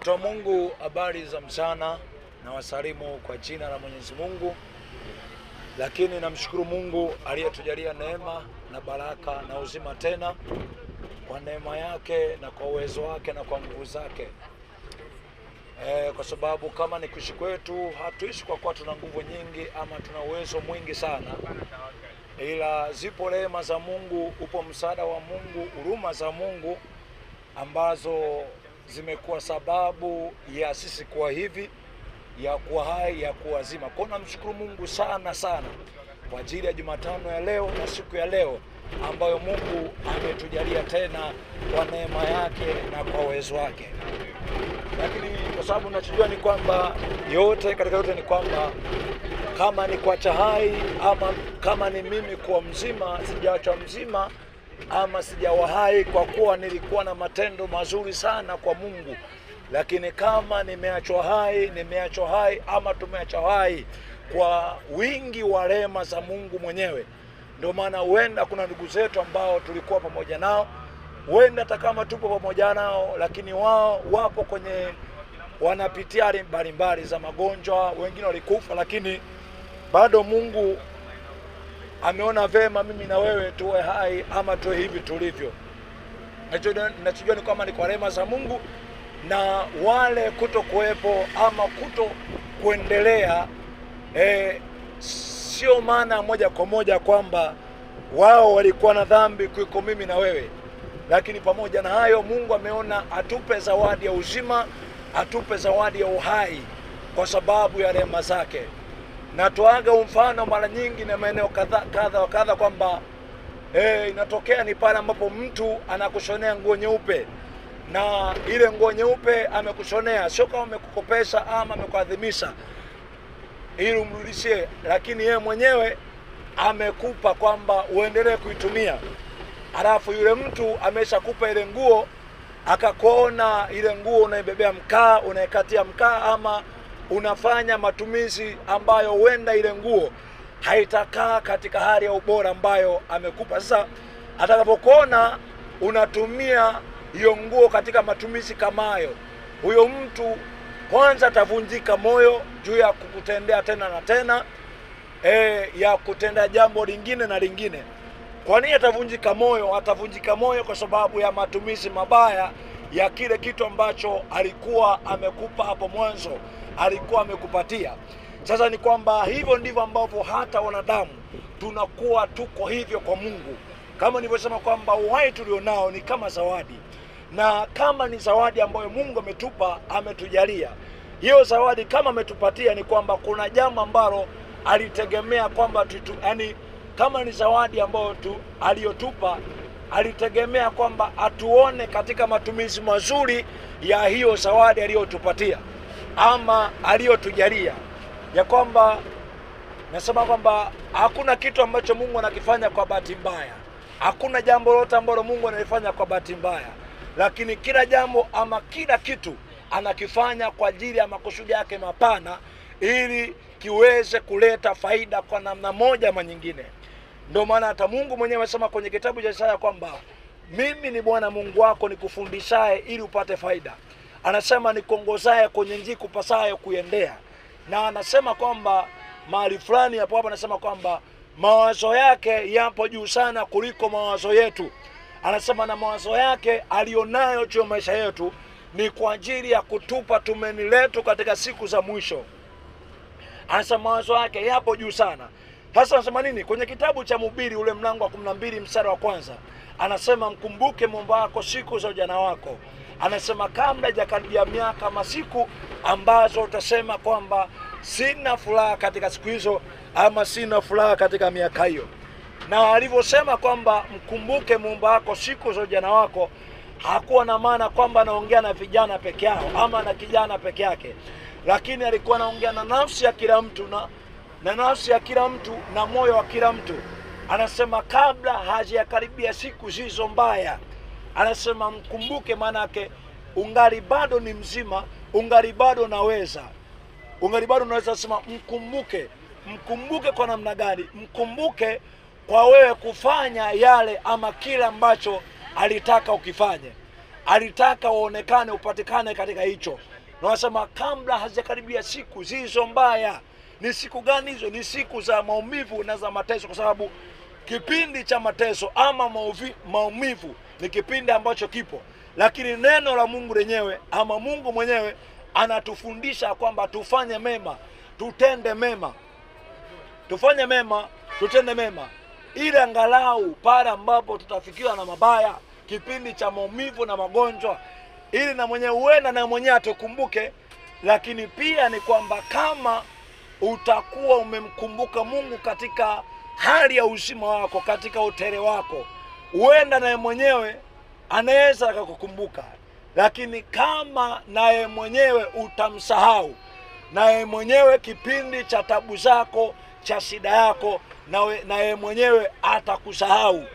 Watu wa Mungu, habari za mchana, na wasalimu kwa jina la Mwenyezi Mungu. Lakini namshukuru Mungu aliyetujalia neema na baraka na uzima tena, kwa neema yake na kwa uwezo wake na kwa nguvu zake. Kwa sababu kama ni kuishi kwetu, hatuishi kwa kuwa tuna nguvu nyingi ama tuna uwezo mwingi sana, ila zipo rehema za Mungu, upo msaada wa Mungu, huruma za Mungu ambazo zimekuwa sababu ya sisi kuwa hivi, ya kuwa hai, ya kuwa zima. Kwa namshukuru Mungu sana sana kwa ajili ya Jumatano ya leo na siku ya leo ambayo Mungu ametujalia tena kwa neema yake na kwa uwezo wake. Lakini kwa sababu ninachojua ni kwamba yote katika yote ni kwamba kama ni kuacha hai ama kama ni mimi kuwa mzima, sijaachwa mzima ama sijawa hai kwa kuwa nilikuwa na matendo mazuri sana kwa Mungu. Lakini kama nimeachwa hai ama tumeachwa hai kwa wingi wa rehema za Mungu mwenyewe. Ndio maana huenda kuna ndugu zetu ambao tulikuwa pamoja nao, huenda hata kama tupo pamoja nao, lakini wao wapo kwenye wanapitia hali mbalimbali za magonjwa, wengine walikufa, lakini bado Mungu ameona vema mimi na wewe tuwe hai ama tuwe hivi tulivyo. Ninachojua ni kwamba ni kwa rehema za Mungu, na wale kuto kuwepo ama kuto kuendelea sio maana moja kwa moja kwamba wao walikuwa na dhambi kuliko mimi na wewe. Lakini pamoja na hayo, Mungu ameona atupe zawadi ya uzima, atupe zawadi ya uhai kwa sababu ya rehema zake. Na tuaga mfano mara nyingi na maeneo kadha wa kadha kwamba inatokea ni pale ambapo mtu anakushonea nguo nyeupe, na ile nguo nyeupe amekushonea sio kama amekukopesha ama amekuadhimisha ili umrudishie, lakini yeye mwenyewe amekupa kwamba uendelee kuitumia. Alafu yule mtu ameshakupa ile nguo, akakuona ile nguo unaibebea mkaa, unaikatia mkaa, ama unafanya matumizi ambayo huenda ile nguo haitakaa katika hali ya ubora ambayo amekupa. Sasa atakapokuona unatumia hiyo nguo katika matumizi kama hayo, huyo mtu kwanza atavunjika moyo juu ya kukutendea tena na tena, ya kutenda jambo lingine na lingine. Kwa nini atavunjika moyo? Atavunjika moyo kwa sababu ya matumizi mabaya ya kile kitu ambacho alikuwa amekupa hapo mwanzo, alikuwa amekupatia. Sasa ni kwamba hivyo ndivyo ambavyo hata wanadamu tunakuwa tuko hivyo kwa Mungu. Kama nilivyosema kwamba uhai tulionao ni kama zawadi, na kama ni zawadi ambayo Mungu ametupa, ametujalia hiyo zawadi, kama ametupatia ni kwamba kuna jambo ambalo alitegemea kwamba yani kama ni zawadi ambayo aliyotupa, alitegemea kwamba atuone katika matumizi mazuri ya hiyo zawadi aliyotupatia ama aliyotujalia. Ya kwamba nasema kwamba hakuna kitu ambacho Mungu anakifanya kwa bahati mbaya. Hakuna jambo lote ambalo Mungu analifanya kwa bahati mbaya, lakini kila jambo ama kila kitu anakifanya kwa ajili ya makusudi yake mapana, ili kiweze kuleta faida kwa namna moja ama nyingine. Ndio maana hata Mungu mwenyewe amesema kwenye kitabu cha Isaya kwamba mimi ni Bwana Mungu wako, nikufundishaye ili upate faida. Anasema nikuongozaye kwenye njia kupasayo kuendea. Na anasema kwamba mahali fulani hapo anasema kwamba mawazo yake yapo juu sana kuliko mawazo yetu. Anasema na mawazo yake alionayo juu ya maisha yetu ni kwa ajili ya kutupa tumaini letu katika siku za mwisho. Anasema mawazo yake yapo juu sana. Sasa anasema nini? Kwenye kitabu cha Mhubiri ule mlango wa 12 mstari wa kwanza, anasema mkumbuke Muumba wako siku za ujana wako. Anasema kabla hajakaribia miaka masiku ambazo utasema kwamba sina furaha katika siku hizo ama sina furaha katika miaka hiyo. Na alivyosema kwamba mkumbuke Muumba wako siku za ujana wako, hakuwa na maana kwamba anaongea na vijana peke yao ama na kijana peke yake, lakini alikuwa anaongea na nafsi ya kila mtu na nafsi ya kila mtu na moyo wa kila mtu. Anasema kabla hajakaribia siku hizo mbaya, anasema mkumbuke, maana yake ungali bado ni mzima, ungali bado unaweza sema mkumbuke kwa namna gani? Mkumbuke kwa wewe kufanya yale ama kila ambacho alitaka ukifanye. alitaka uonekane, upatikane katika hicho. Na wanasema kabla hazikaribia siku zilizo mbaya. Ni siku gani hizo? Ni siku za maumivu na za mateso, kwa sababu kipindi cha mateso ama maumivu ni kipindi ambacho kipo, lakini neno la Mungu lenyewe ama Mungu mwenyewe anatufundisha kwamba tufanye mema, tutende mema, tufanye mema, tutende mema, ili angalau pale ambapo tutafikiwa na mabaya, kipindi cha maumivu na magonjwa, ili na mwenyewe uenda na mwenyewe atukumbuke. Lakini pia ni kwamba kama utakuwa umemkumbuka Mungu katika hali ya uzima wako, katika utere wako, uenda naye mwenyewe anaweza akakukumbuka. Lakini kama naye mwenyewe utamsahau, naye mwenyewe kipindi cha tabu zako, cha shida yako, naye mwenyewe atakusahau.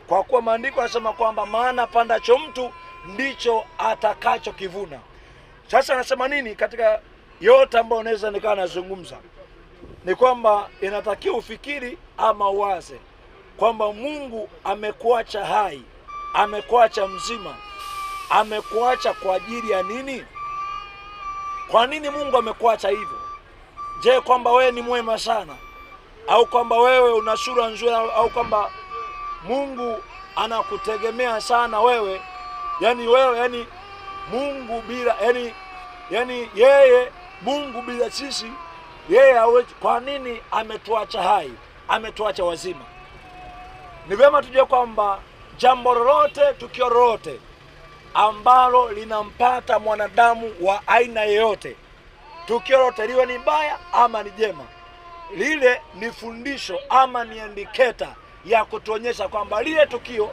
Kwa kuwa maandiko yanasema kwamba maana pandacho mtu ndicho atakachokivuna. Sasa anasema nini katika yote ambayo unaweza nikaa nazungumza? Ni kwamba inatakiwa ufikiri ama uwaze kwamba Mungu amekuacha hai, amekuacha mzima, amekuacha kwa ajili ya nini? Kwa nini Mungu amekuacha hivyo? Je, kwamba wewe ni mwema sana, au kwamba wewe una sura nzuri, au kwamba Mungu anakutegemea sana wewe? Yani Mungu bila yeye Mungu bila sisi yeye hawezi. Kwa nini ametuacha hai, ametuacha wazima? Ni vyema tujue kwamba jambo lolote, tukio lolote ambalo linampata mwanadamu wa aina yoyote, tukio lolote liwe ni baya ama ni jema, lile ni fundisho ama ni indicator ya kutuonyesha kwamba lile tukio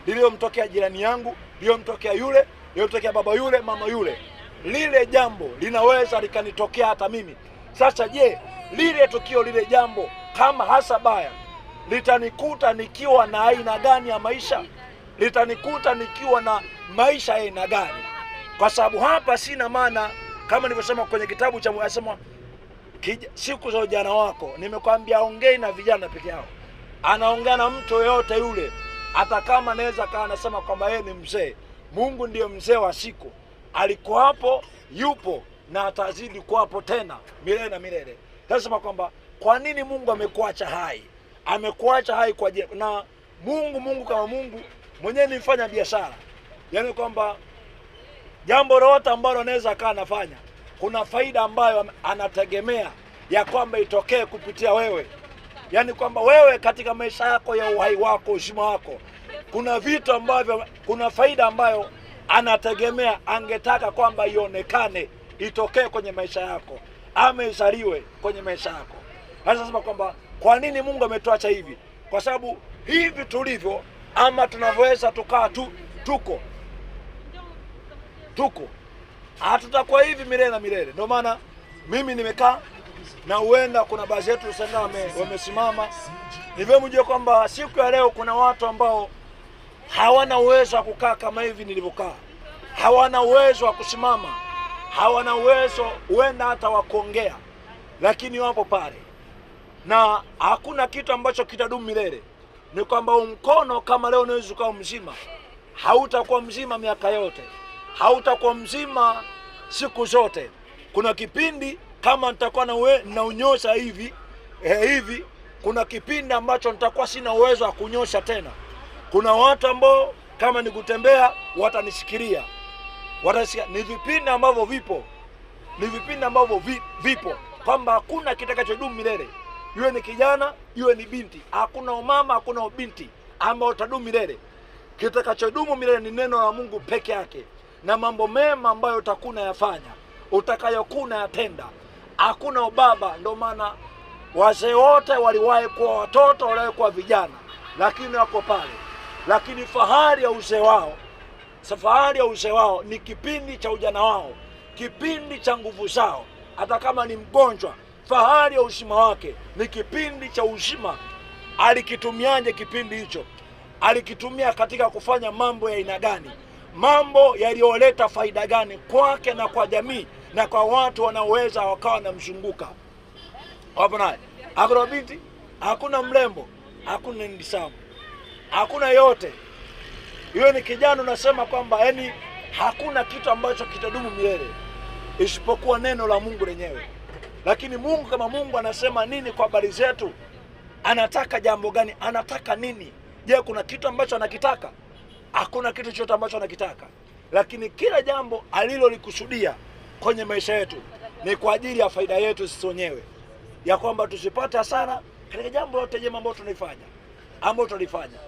lililomtokea jirani yangu, lililomtokea yule, lililomtokea baba yule, mama yule, lile jambo linaweza likanitokea hata mimi. Sasa je, lile tukio, lile jambo kama hasa baya, litanikuta nikiwa na aina gani ya maisha? Litanikuta nikiwa na maisha ya aina gani? Kwa sababu hapa sina maana, kama nilivyosema kwenye kitabu cha Mungu, siku za ujana wako. Nimekwambia ongei na vijana peke yao. Anaongea na mtu yoyote yule, hata kama anaweza kaa anasema kwamba yeye ni mzee. Mungu ndiye mzee wa siku. Alikuwa hapo, yupo na atazidi kuwapo tena milele na milele. Nasema kwamba kwa nini Mungu amekuacha hai? Amekuacha hai kwa na Mungu kama Mungu mwenyewe ni mfanya biashara. Yaani kwamba jambo lolote ambalo anaweza kaa anafanya, kuna faida ambayo anategemea ya kwamba itokee kupitia wewe. Yaani kwamba wewe katika maisha yako ya uhai wako, uzima wako, kuna vitu ambavyo, kuna faida ambayo anategemea, angetaka kwamba ionekane, itokee kwenye maisha yako, izaliwe kwenye maisha yako. Sasa sema kwamba kwa nini Mungu ametuacha hivi? Kwa sababu hivi tulivyo ama tunavyoweza tukaa tuko hatutakuwa hivi milele na milele. Ndio maana mimi nimekaa na uenda kuna baadhi yetu sana wamesimama. Hivyo mjue kwamba siku ya leo kuna watu ambao hawana uwezo wa kukaa kama hivi nilivyokaa. Hawana uwezo wa kusimama. Hawana uwezo uenda hata wa kuongea. Lakini wapo pale. Na hakuna kitu ambacho kitadumu milele. Ni kwamba mkono kama leo unaweza kuwa mzima, hautakuwa mzima miaka yote. Hautakuwa mzima siku zote. Kuna kipindi kama nitakuwa na unyosha hivi, kuna kipindi ambacho nitakuwa sina uwezo wa kunyosha tena. Kuna watu ambao kama ni kutembea watanisikilia. Watasikia ni vipindi ambavyo vipo. Ni vipindi ambavyo vipo kwamba hakuna kitakachodumu milele. Yule ni kijana, yule ni binti. Hakuna umama, hakuna ubinti ambao utadumu milele. Kitakachodumu milele ni neno la Mungu peke yake, na mambo mema ambayo utakuna yafanya, utakayokuna yatenda. Hakuna ubaba. Ndio maana wazee wote waliwahi kuwa watoto, waliwahi kuwa vijana, lakini wako pale. Lakini fahari ya uzee wao ni kipindi cha ujana wao, kipindi cha nguvu zao. Hata kama ni mgonjwa, fahari ya uzima wake ni kipindi cha uzima. Alikitumiaje kipindi hicho? Alikitumia katika kufanya mambo ya aina gani? Mambo yaliyoleta faida gani kwake na kwa jamii na kwa watu wanaoweza wakawa na mzunguka. Hapo naye hakuna binti, hakuna mrembo, hakuna ndisamu, hakuna yote. Yule ni kijana unasema kwamba hakuna kitu ambacho kitadumu milele isipokuwa neno la Mungu lenyewe. Lakini Mungu kama Mungu anasema nini kwa habari zetu? Anataka jambo gani? Anataka nini? Je, kuna kitu ambacho anakitaka? Hakuna kitu chochote ambacho anakitaka. Lakini kila jambo alilolikusudia kwenye maisha yetu ni kwa ajili ya faida yetu sisi wenyewe, ya kwamba tusipate hasara katika jambo lote jema ambalo tunalifanya.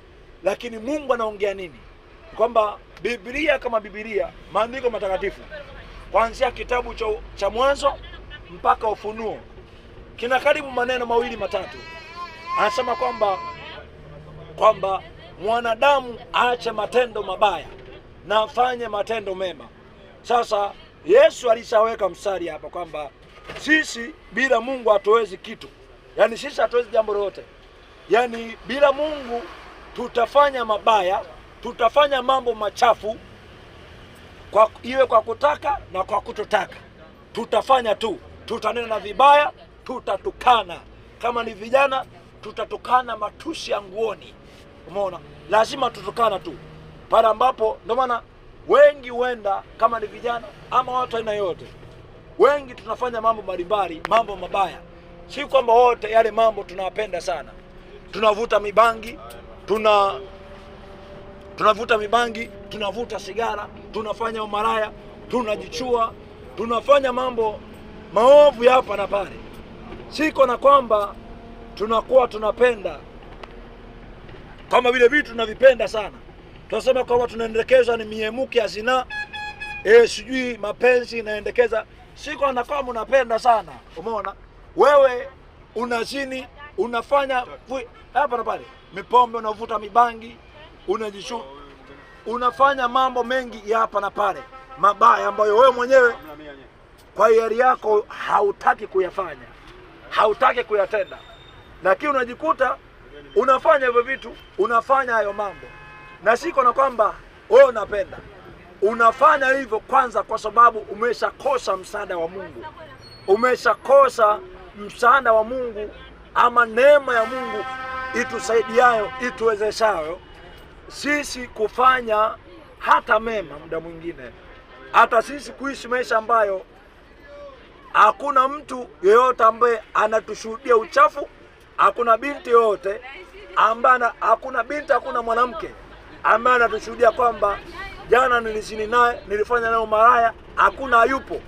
Lakini Mungu anaongea nini? Kwamba Biblia kama Biblia, maandiko matakatifu, kuanzia kitabu cha Mwanzo mpaka Ufunuo, kina karibu maneno mawili matatu. Anasema kwamba mwanadamu aache matendo mabaya na afanye matendo mema. Sasa Yesu alishaweka mstari hapa kwamba sisi bila Mungu hatuwezi kitu. Yaani sisi hatuwezi jambo lolote. Yaani bila Mungu tutafanya mabaya, tutafanya mambo machafu, iwe kwa kutaka na kwa kutotaka. Tutafanya tu, tutanena na vibaya, tutatukana. Kama ni vijana, tutatukana matusi ya nguoni. Umeona? Lazima tutukana tu. Pale ambapo ndio maana wengi huenda, kama ni vijana ama watu aina yote, wengi tunafanya mambo mbalimbali, mambo mabaya. Si kwamba wote yale mambo tunawapenda sana. Tunavuta mibangi, tunavuta sigara, tunafanya umaraya, tunajichua, tunafanya mambo maovu hapa na pale. Siko na kwamba tunakuwa tunapenda kama vile vitu tunavipenda sana. Tunasema kwamba tunaendekeza ni miemuke ya zinaa, sijui mapenzi naendekeza. Siko na kwamba unapenda sana. Umeona? Wewe unazini, unafanya hapa na pale, mipombe, unavuta mibangi, unajichua, unafanya mambo mengi ya hapa na pale mabaya ambayo wewe mwenyewe kwa hiari yako hautaki kuyafanya, hautaki kuyatenda. Lakini unajikuta unafanya hivyo vitu, unafanya hayo mambo. Na siko na kwamba wewe unapenda. Unafanya hivyo kwanza kwa sababu umeshakosa msaada wa Mungu. Umeshakosa msaada wa Mungu ama neema ya Mungu itusaidiayo, ituwezeshayo sisi kufanya hata mema muda mwingine. Hata sisi kuishi maisha ambayo hakuna mtu yeyote ambaye anatushuhudia uchafu. Hakuna binti yoyote ambaye, hakuna mwanamke ambaye anatushuhudia kwamba jana nilizini naye, nilifanya naye maraya. Hakuna, hayupo.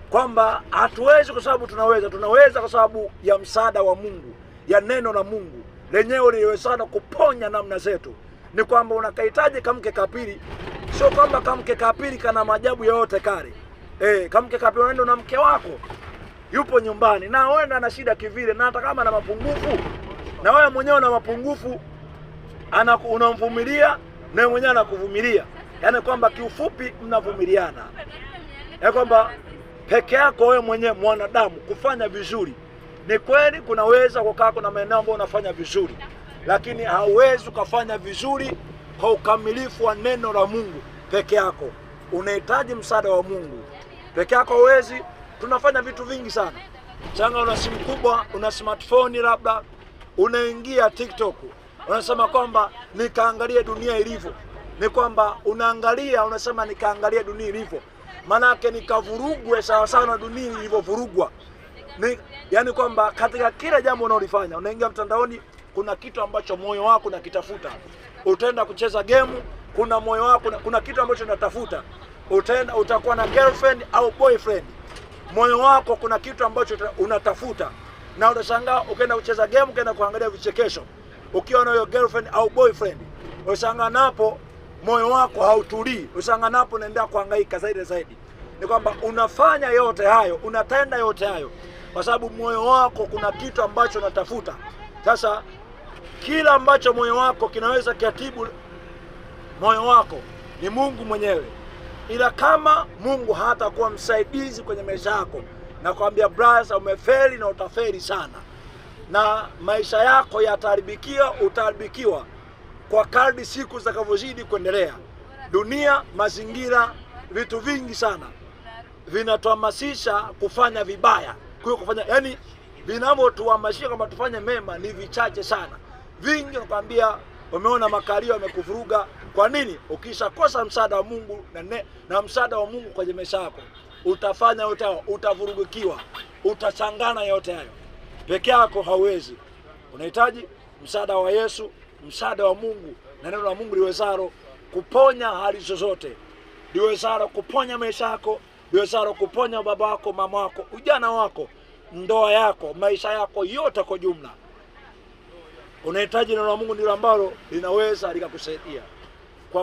Kwamba hatuwezi kwa sababu tunaweza kwa sababu ya msaada wa Mungu, ya neno la Mungu lenyewe liliwezana kuponya namna zetu. Ni kwamba unakahitaji kamke kapili, sio kwamba kamke kapili kana maajabu yote kale. Kamke kapili unaenda na mke wako yupo nyumbani na wewe ana shida kivile, na hata kama ana mapungufu na wewe mwenyewe una mapungufu, unamvumilia na wewe mwenyewe anakuvumilia. Yaani kwamba kiufupi mnavumiliana. Yaani kwamba peke yako wewe mwenyewe mwanadamu kufanya vizuri, ni kweli kunaweza kukaa kuna maeneo ambayo unafanya vizuri, lakini hauwezi kufanya vizuri kwa ukamilifu wa neno la Mungu peke yako. Unahitaji msaada wa Mungu. Peke yako huwezi. Tunafanya vitu vingi sana. Changa una simu kubwa, una smartphone, labda unaingia TikTok, unasema kwamba nikaangalie dunia ilivyo. Ni kwamba unaangalia, unasema nikaangalie dunia ilivyo. Maana yake nikavurugwe sawa sawa na dunia ilivyovurugwa. Yaani kwamba katika kila jambo unalofanya, unaingia mtandaoni, kuna kitu ambacho moyo wako unakitafuta. Utaenda kucheza game, kuna moyo wako kuna kitu ambacho unatafuta. Utakuwa na girlfriend au boyfriend, moyo wako kuna kitu ambacho unatafuta. Na utashangaa ukaenda kucheza game, ukaenda kuangalia vichekesho, ukiwa na hiyo girlfriend au boyfriend, ushangaa napo moyo wako hautulii, ushangaa napo unaendelea kuhangaika zaidi. Ni kwamba unafanya yote hayo, unatenda yote hayo kwa sababu moyo wako kuna kitu ambacho unatafuta. Sasa kila ambacho moyo wako kinaweza kiatibu moyo wako ni Mungu mwenyewe. Ila kama Mungu hatakuwa msaidizi kwenye maisha yako, na kuambia brother, umefeli na utafeli sana, na maisha yako utaharibikiwa kwa kadri siku zitakavyozidi kuendelea. Dunia, mazingira, vitu vingi sana vinatuhamasisha kufanya vibaya, yani vinavyotuhamasisha kama tufanye mema ni vichache sana. Vingi nakwambia, umeona makalio yamekuvuruga Kwa nini? Ukishakosa msaada wa Mungu na msaada wa Mungu kwenye maisha yako, utafanya yote hayo, utavurugikiwa, utachangana yote hayo. Peke yako hauwezi. Unahitaji msaada wa Yesu, msaada wa Mungu, na neno la Mungu liwezalo kuponya hali zozote, liwezalo kuponya maisha yako, liwezalo kuponya baba wako, mama wako, ujana wako, ndoa yako, maisha yako yote kwa jumla. Unahitaji neno la Mungu, ndilo ambalo linaweza likakusaidia.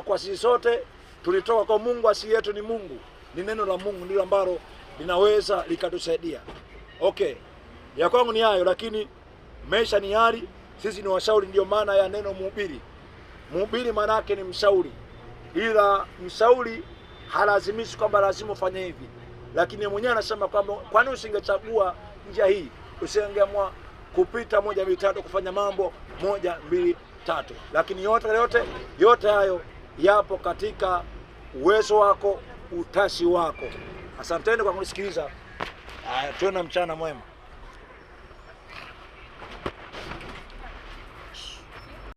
Kwa sisi sote tulitoka kwa Mungu, asili yetu ni Mungu. Ni neno la Mungu ndilo ambalo linaweza likatusaidia. Okay. Ya kwangu ni hayo, lakini maisha ni hali, sisi ni washauri, ndio maana ya neno mhubiri. Mhubiri maana yake ni mshauri. Ila mshauri halazimishi kwamba lazima ufanye hivi. Lakini mwenyewe anasema kwamba kwa nini usingechagua njia hii? Usingeamua kupita 1 2 3 kufanya mambo 1 2 3. Lakini yote hayo yapo katika uwezo wako, utashi wako. Asanteni kwa kunisikiliza. Tuwe na mchana mwema.